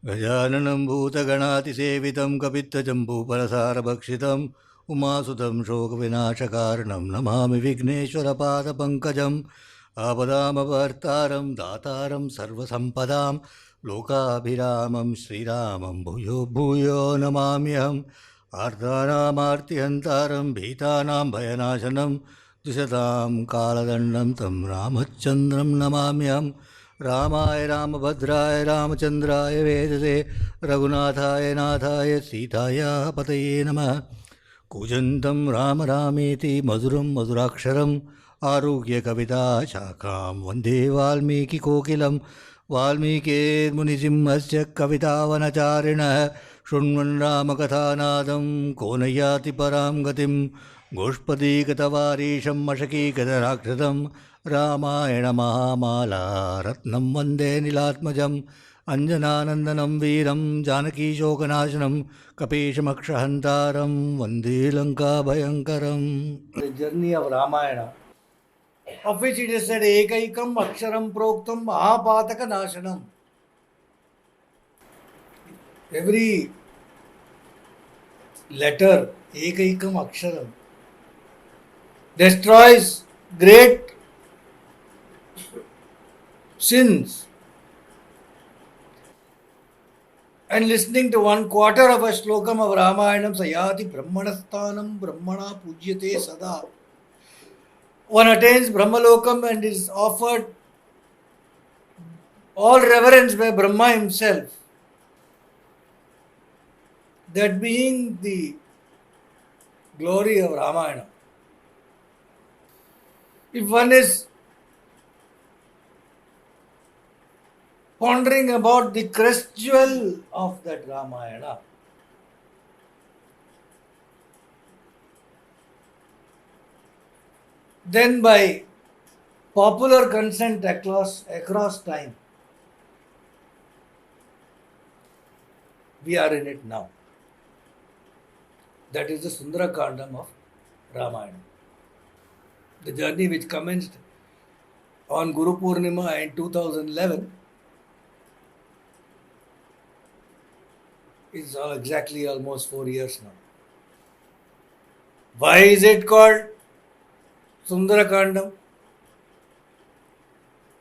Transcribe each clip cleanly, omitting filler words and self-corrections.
गजाननं भूतगणातिसेवितं कपित्थजम्बूफलसारभक्षितम् उमासुतं शोकविनाशकारणं नमामि विघ्नेश्वरपादपङ्कजम् आपदामपर्तारं दातारं सर्वसम्पदां लोकाभिरामं श्रीरामं भूयो भूयो नमाम्यहम् आर्तानामार्तिहन्तारं भीतानां भयनाशनं द्विषतां कालदण्डं तं रामचन्द्रं नमाम्यहम् रामाय रामभद्राय रामचन्द्राय वेदसे रघुनाथाय नाथाय सीताय पतये नमः कूजन्तं राम रामेति मधुरं मधुराक्षरम् आरुह्य कविताशाखां वन्दे वाल्मीकिकोकिलं वाल्मीकिमुनिसिंहस्य कवितावनचारिणः शृण्वन् रामकथानादं को न याति परां गतिं गोष्पदीगतवारीशं मशकीगतराक्षसं रामायणमहामाला रत्नं वन्दे नीलात्मजम् अञ्जनानन्दनं वीरं जानकीशोकनाशनं कपीशमक्षहन्तारं वन्दे लङ्काभयङ्करम्. The journey of Ramayana, of which it is said, Ekaikam Aksharam Proktam Mahapataka Nashanam. Every letter, Ekaikam Aksharam, destroys great sins. And listening to 1/4 of a shlokam of Ramayanam, Sayati Brahmanasthanam Brahmana Pujyate Sada. One attains Brahmalokam and is offered all reverence by Brahma himself. That being the glory of Ramayana. If one is pondering about the crest jewel of that Ramayana, then by popular consent across time, we are in it now. That is the Sundarakandam of Ramayana. The journey which commenced on Guru Purnima in 2011 is exactly almost 4 years now. Why is it called Sundarakandam?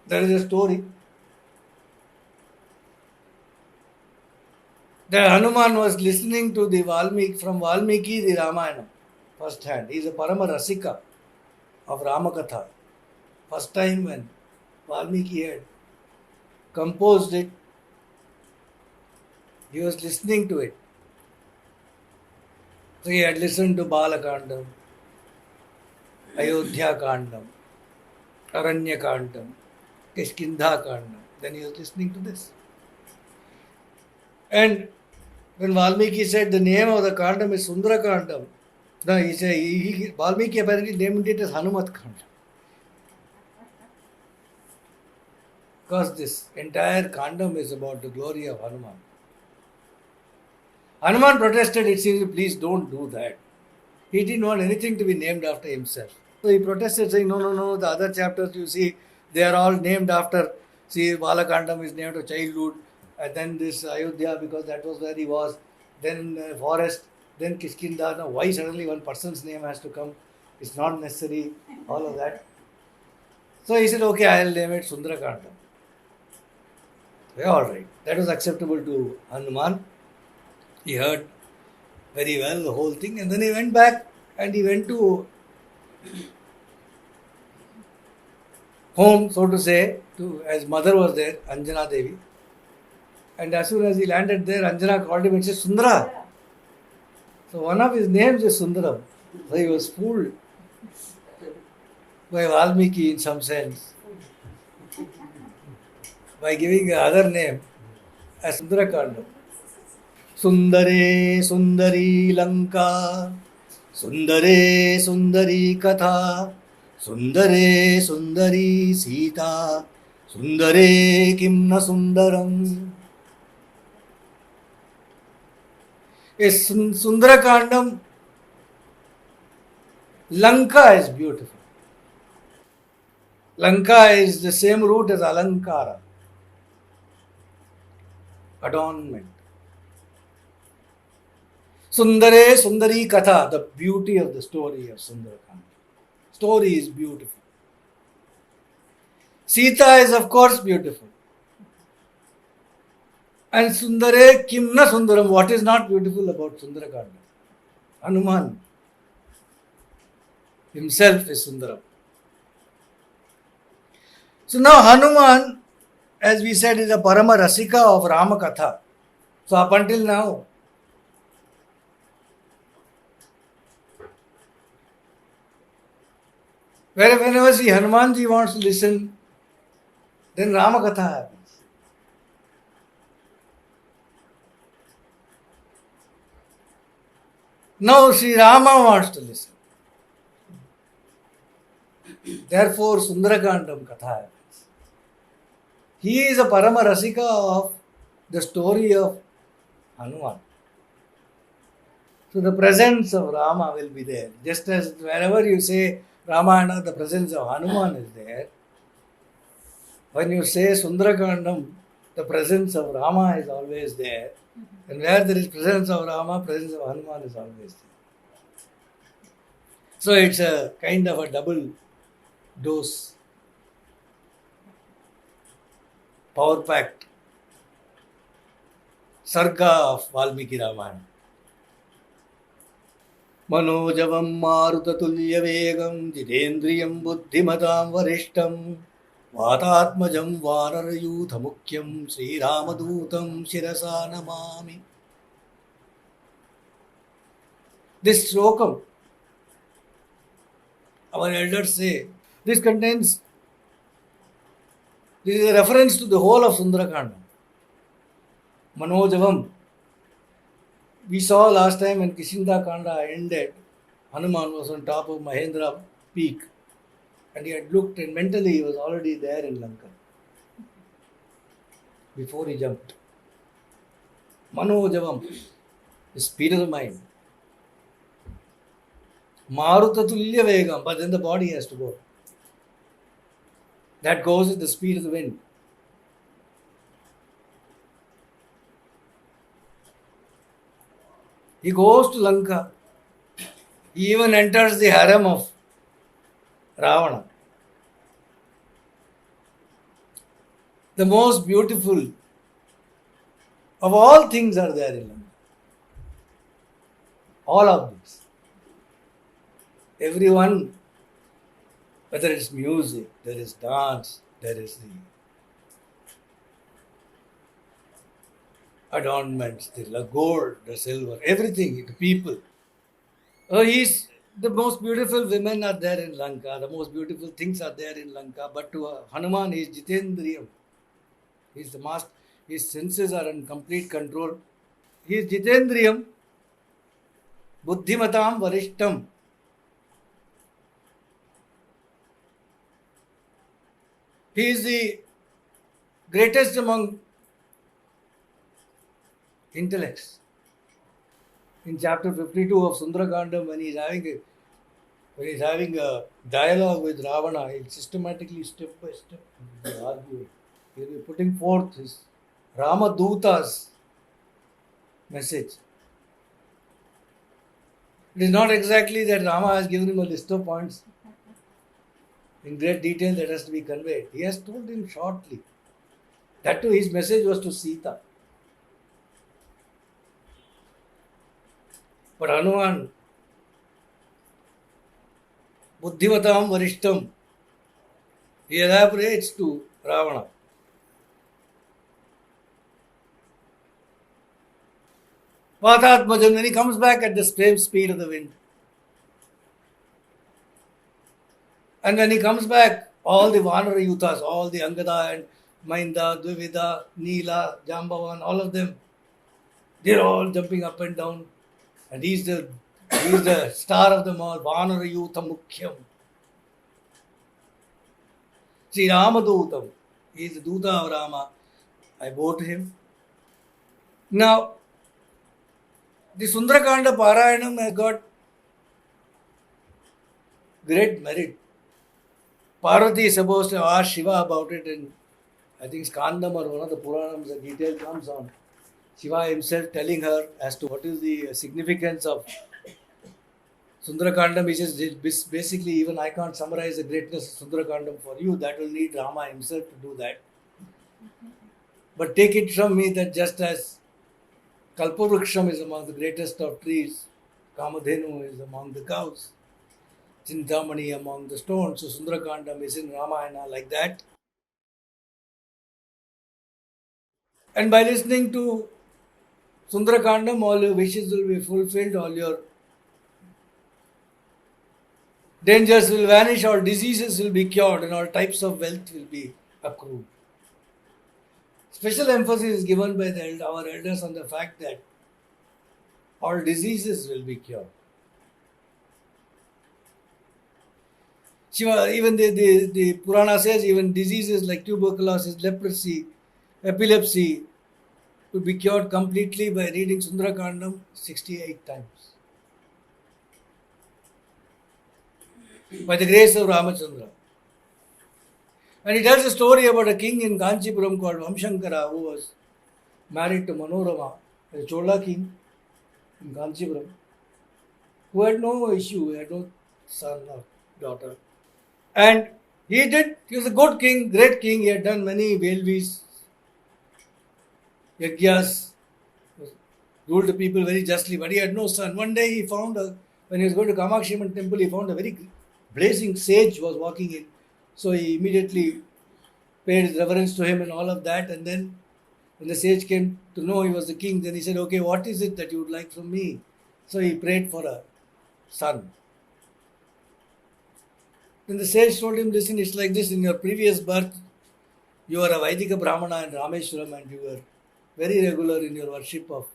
There is a story. That Hanuman was listening to from Valmiki the Ramayana first hand. He is a Parama Rasika of Ramakatha. First time when Valmiki had composed it, he was listening to it. So he had listened to Balakandam, Ayodhya Kandam, Aranya Kandam, Kishkindha Kandam. Then he was listening to this. And when Valmiki said the name of the Kandam is Sundara Kandam, no, he said Valmiki apparently named it as Hanumat Kandam. Because this entire Kandam is about the glory of Hanuman. Hanuman protested, it seems, please don't do that. He didn't want anything to be named after himself. So he protested saying, no, the other chapters you see, they are all named after, see, Balakandam is named after childhood, and then this Ayodhya because that was where he was, then forest, then Kishkinda. Now why suddenly one person's name has to come? It's not necessary, all of that. So he said, okay, I'll name it Sundarakandam. All right. That was acceptable to Hanuman. He heard very well the whole thing, and then he went back and he went to home, so to say, as mother was there, Anjana Devi. And as soon as he landed there, Anjana called him and said, Sundara. So one of his names is Sundaram. So he was fooled by Valmiki in some sense by giving another name as Sundarakandam. Sundare Sundari Lanka, Sundare Sundari Katha, Sundare Sundari Sita, Sundare Kimna Sundaram. A Sundarakandam, Lanka is beautiful. Lanka is the same root as Alankara. adornment. Sundare Sundari Katha, the beauty of the story of Sundarakanda. Story is beautiful. Sita is of course beautiful. And Sundare Kimna Sundaram, what is not beautiful about Sundarakanda? Hanuman himself is Sundaram. So now Hanuman, as we said, is a Parama Rasika of Rama Katha. So up until now, whenever see Hanumanji wants to listen, then Rama Katha happens. Now Sri Rama wants to listen. Therefore Sundarakandam Katha happens. He is a Parama Rasika of the story of Hanuman. So the presence of Rama will be there. Just as whenever you say Ramayana, the presence of Hanuman is there. When you say Sundarakandam, the presence of Rama is always there. And where there is presence of Rama, presence of Hanuman is always there. So it's a kind of a double dose, power packed Sarga of Valmiki Ramayana. Manojavam Marutatullya Vegam Jitendriyam Buddhimatam Varishtam Vatatmajam Vanarayutha Mukyam Sri Ramadutam Shirasa Namami. This slokam, our elders say, this is a reference to the whole of Sundarakanda. Manojavam. We saw last time when Kishinda Kanda ended, Hanuman was on top of Mahendra peak and he had looked and mentally he was already there in Lanka before he jumped. Manojavam, the speed of the mind. Marutatulya Vegam, but then the body has to go. That goes with the speed of the wind. He goes to Lanka. He even enters the harem of Ravana. The most beautiful of all things are there in Lanka. All of these. Everyone, whether it's music, there is dance, there is the adornments, the gold, the silver, everything, the people. The most beautiful women are there in Lanka, the most beautiful things are there in Lanka, but to Hanuman, he is Jitendriyam. He is the master, his senses are in complete control. He is Jitendriyam, Buddhimatam Varishtam. He is the greatest among intellects. In chapter 52 of Sundarakandam, when he is having a dialogue with Ravana, he will systematically, step by step, argue. He will be putting forth his Ramaduta's message. It is not exactly that Rama has given him a list of points in great detail that has to be conveyed. He has told him shortly. That too, his message was to Sita. But Hanuman, Buddhimatam Varishtam, he elaborates to Ravana. Vatatmajam, when he comes back at the same speed of the wind. And when he comes back, all the Vanara Yuthas, all the Angada and Mainda, Dvivida, Neela, Jambavan, all of them, they're all jumping up and down. And he's the star of them all, Vanara Yutha Mukhyam. Sri Ramadutam, he is the Duta of Rama. I bow to him. Now, the Sundarakanda Parayanam has got great merit. Parvati is supposed to ask Shiva about it, and I think Skandam or one of the Puranams, the detail comes on. Shiva himself telling her as to what is the significance of Sundarakandam. He says, basically, even I can't summarize the greatness of Sundarakandam for you. That will need Rama himself to do that. But take it from me that just as Kalpavruksam is among the greatest of trees, Kamadhenu is among the cows, Chintamani among the stones, so Sundarakandam is in Ramayana like that. And by listening to Sundarakandam, all your wishes will be fulfilled, all your dangers will vanish, all diseases will be cured, and all types of wealth will be accrued. Special emphasis is given by our elders on the fact that all diseases will be cured. Shiva, even the Purana says even diseases like tuberculosis, leprosy, epilepsy could be cured completely by reading Sundarakandam 68 times. By the grace of Ramachandra. And he tells a story about a king in Kanchipuram called Vamshankara who was married to Manorama, a Chola king in Kanchipuram, who had no issue, he had no son or daughter. And he was a good king, great king, he had done many Velvis, Yagyas, ruled the people very justly, but he had no son. One day he found, when he was going to Kamakshi Amman temple, he found a very blazing sage was walking in. So he immediately paid reverence to him and all of that. And then when the sage came to know he was the king, then he said, okay, what is it that you would like from me? So he prayed for a son. Then the sage told him, listen, it's like this, in your previous birth, you were a Vaidika Brahmana in Rameshwaram and you were very regular in your worship of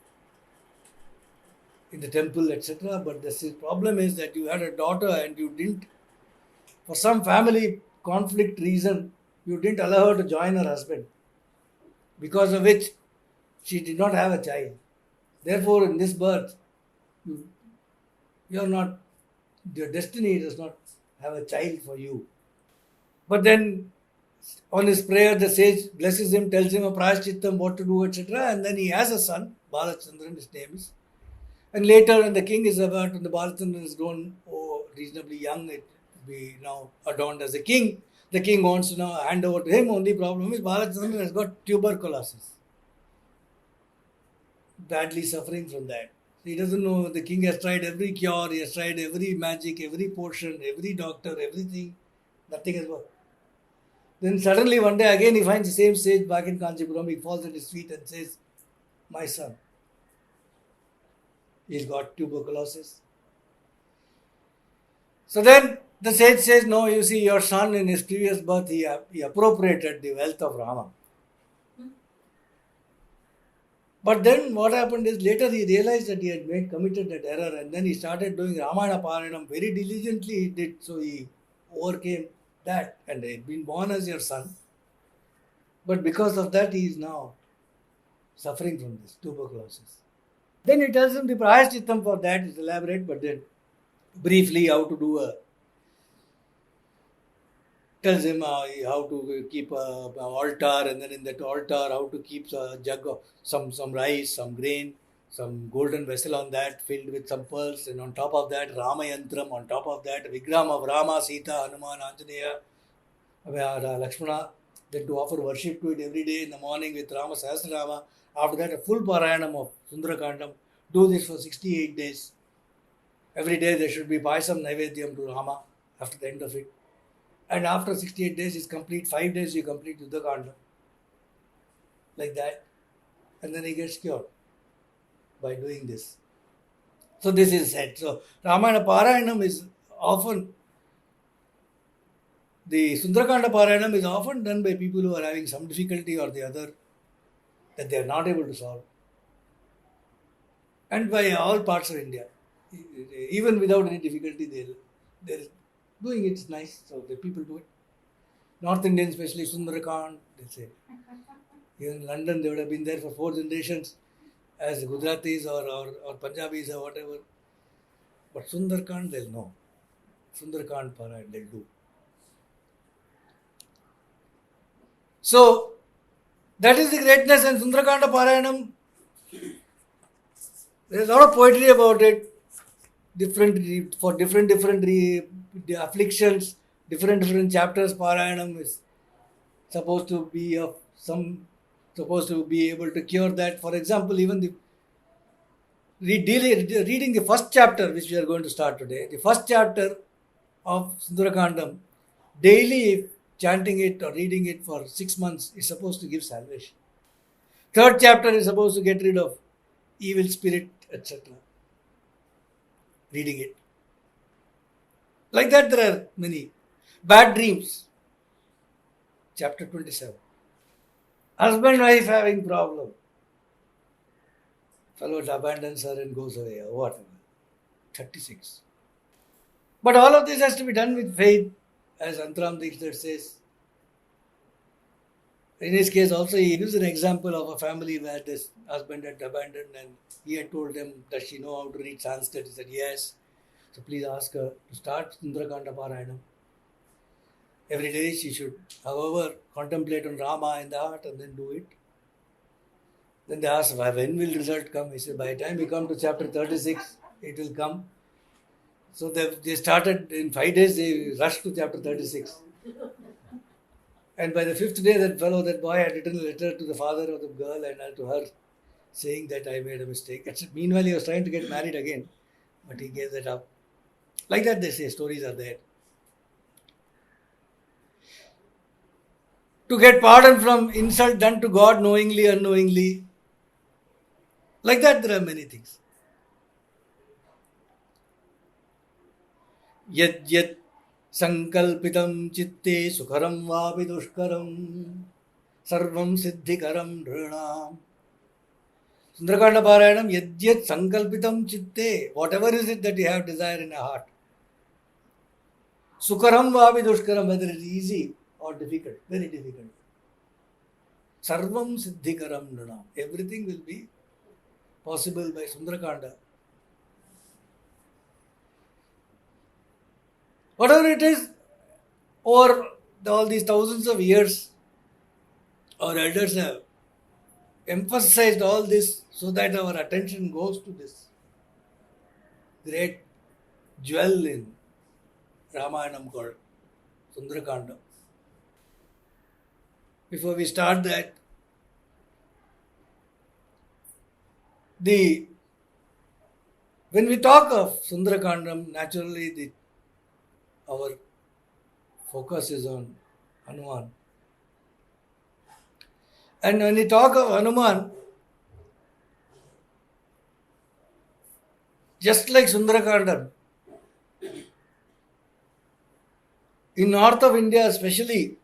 in the temple, etc. But the problem is that you had a daughter and you didn't, for some family conflict reason, you didn't allow her to join her husband, because of which she did not have a child. Therefore, in this birth, your destiny does not have a child for you. But then, on his prayer, the sage blesses him, tells him a prayashchittam, what to do, etc. And then he has a son, Balachandran, his name is. And later, when the king is about, when the Balachandran is grown reasonably young, it will be now adorned as a king. The king wants to now hand over to him. Only problem is Balachandran has got tuberculosis. Badly suffering from that. He doesn't know. The king has tried every cure, he has tried every magic, every potion, every doctor, everything. Nothing has worked. Then suddenly one day again he finds the same sage back in Kanchipuram. He falls at his feet and says, my son, he's got tuberculosis. So then the sage says, no, you see, your son in his previous birth, he appropriated the wealth of Rama. But then what happened is later he realized that he had committed that error, and then he started doing Ramayana Parayanam very diligently. He did, so he overcame that, and he had been born as your son. But because of that, he is now suffering from this tuberculosis. Then he tells him the prayashchittam for that is elaborate, but then briefly how to do tells him how to keep an altar, and then in that altar how to keep a jug of some rice, some grain, some golden vessel on that filled with some pearls, and on top of that Ramayantram, on top of that Vigram of Rama, Sita, Hanuman, Anjaneya, Lakshmana, then to offer worship to it every day in the morning with Rama Sahasranama. After that a full Parayanam of Sundarakandam. Do this for 68 days. Every day there should be Paisam Naivedyam to Rama after the end of it. And after 68 days is complete, 5 days you complete Yuddhakanda. Like that. And then he gets cured by doing this. So this is said. So Ramayana Parayanam is often, the Sundarakanda Parayanam is often done by people who are having some difficulty or the other that they are not able to solve. And by all parts of India. Even without any difficulty, they're doing it. It's nice, so the people do it. North Indians, especially Sundarakand, they say. Even in London, they would have been there for 4 generations as Gujaratis or Punjabis or whatever. But Sundarakand, they'll know. Sundarakand Parayan, they'll do. So, that is the greatness, and Sundarakanda Parayanam There's a lot of poetry about it. For different the afflictions, different chapters. Parayanam is supposed to be of some supposed to be able to cure that. For example, even reading the first chapter, which we are going to start today, the first chapter of Sundarakandam, daily chanting it or reading it for 6 months is supposed to give salvation. Third chapter is supposed to get rid of evil spirit, etc. Reading it. Like that, there are many. Bad dreams. Chapter 27. Husband, wife having problem. Fellow abandons her and goes away or whatever. 36. But all of this has to be done with faith, as Antram Dikshit says. In his case also, he gives an example of a family where this husband had abandoned and he had told them, does she know how to read Sanskrit? He said, yes. So please ask her to start Sundarakanda Parayanam. Every day she should, however, contemplate on Rama in the heart and then do it. Then they asked, when will result come? He said, by the time we come to chapter 36, it will come. So they started, in 5 days, they rushed to chapter 36. And by the 5th day, that boy had written a letter to the father of the girl and to her, saying that I made a mistake. Meanwhile, he was trying to get married again, but he gave that up. Like that, they say, stories are there. To get pardon from insult done to God knowingly, unknowingly. Like that, there are many things. Yad sankalpitam chitte sukharam vapi dushkaram sarvam siddhikaram dhrunam. Sundarakanda Parayanam, yad sankalpitam chitte, whatever is it that you have desire in your heart. Sukharam vapi dushkaram, whether it is easy or difficult, very difficult. Sarvam siddhikaram dhrunam. Everything will be possible by Sundarakanda. Whatever it is, over all these thousands of years, our elders have emphasized all this so that our attention goes to this great jewel in Ramayanam called Sundarakanda. Before we start that, when we talk of Sundarakandam, naturally our focus is on Hanuman. And when we talk of Hanuman, just like Sundarakandam, in north of India especially,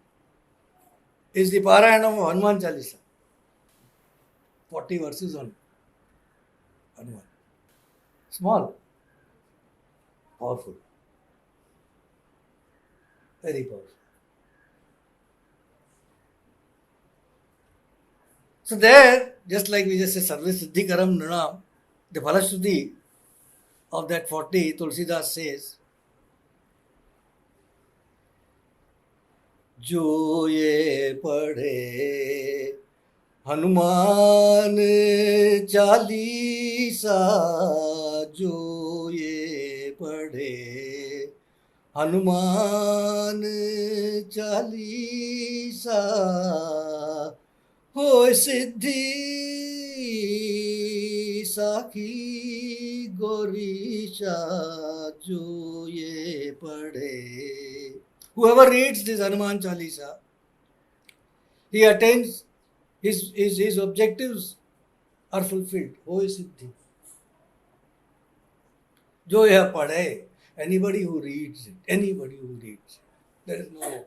is the Parayanam of Hanuman Chalisa. 40 verses on Hanuman. Small, powerful. Very powerful. So there, just like we just say, Sarva Siddhikaram Nunam, the Phalashruti of that 40, Tulsidas says, जो ये पढ़े हनुमान चालीसा, जो ये पढ़े हनुमान चालीसा, हो सिद्धि साखी गौरीशा, जो ये पढ़े. Whoever reads this Hanuman Chalisa, he attains his objectives are fulfilled. Ho siddhi. Jo yeh padhe, anybody who reads it, there is no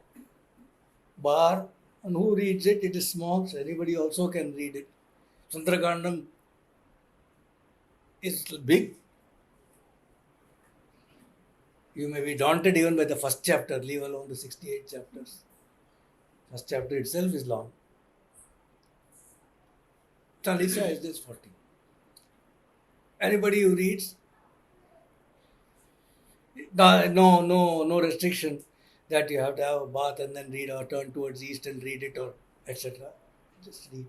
bar, and who reads it, it is small, so anybody also can read it. Sundarakandam is big. You may be daunted even by the first chapter, leave alone the 68 chapters. First chapter itself is long. Chalisa is just 40. Anybody who reads, no restriction that you have to have a bath and then read or turn towards east and read it or etc. Just read.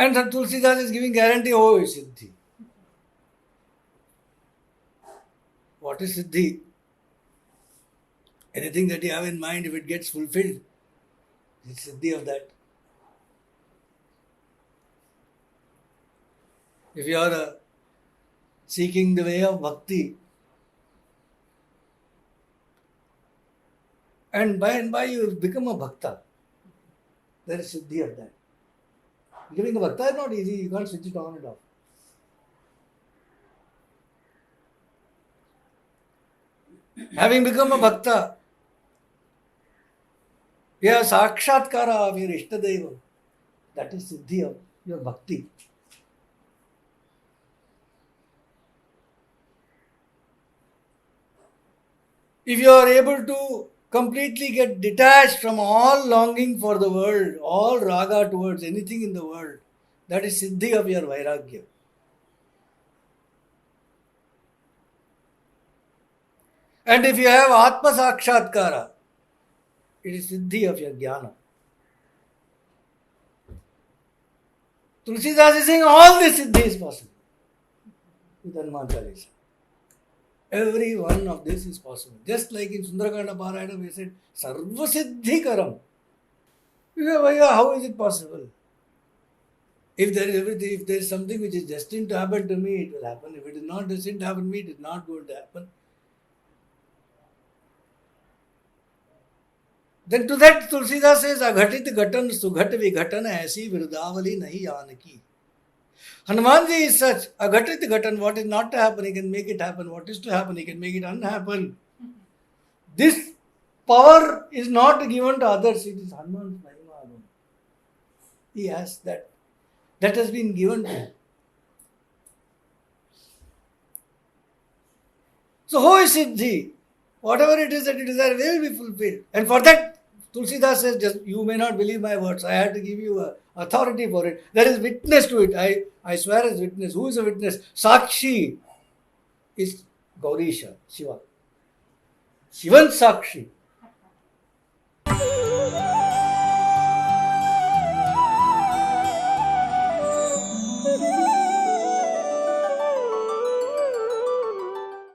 And Tulsidas is giving guarantee, oh, is Siddhi. What is Siddhi? Anything that you have in mind, if it gets fulfilled, it's Siddhi of that. If you are seeking the way of bhakti, and by you become a bhakta, there is Siddhi of that. Becoming a bhakta is not easy, you can't switch it on and off. Having become a bhakta, you have sakshatkara of your Ishtadeva. That is Siddhi of your bhakti. If you are able to completely get detached from all longing for the world, all raga towards anything in the world, that is Siddhi of your Vairagya. And if you have Atma Sakshatkara, it is Siddhi of your Jnana. Tulsidas is saying all this Siddhi is possible with Hanuman Chalisa. Every one of this is possible. Just like in Sundarakanda Parayana we said, Sarva Siddhi Karam. How is it possible? If there is everything, if there is something which is destined to happen to me, it will happen. If it is not destined to happen to me, it is not going to happen. Then to that Tulsidas says, Aghatit Ghatan Sughat Vighatana Aisi Virdavali Nahi Yanaki. Hanumanji is such, Aghatit Ghatan, what is not to happen, he can make it happen. What is to happen, he can make it unhappen. This power is not given to others, it is Hanuman's Mahima alone. He has that. That has been given to him. So who is Siddhi? Whatever it is that it is there will be fulfilled. And for that, Tulsidas says, just, you may not believe my words. I had to give you authority for it. There is witness to it. I swear as witness. Who is a witness? Sakshi is Gaurisha, Shiva. Shivan Sakshi.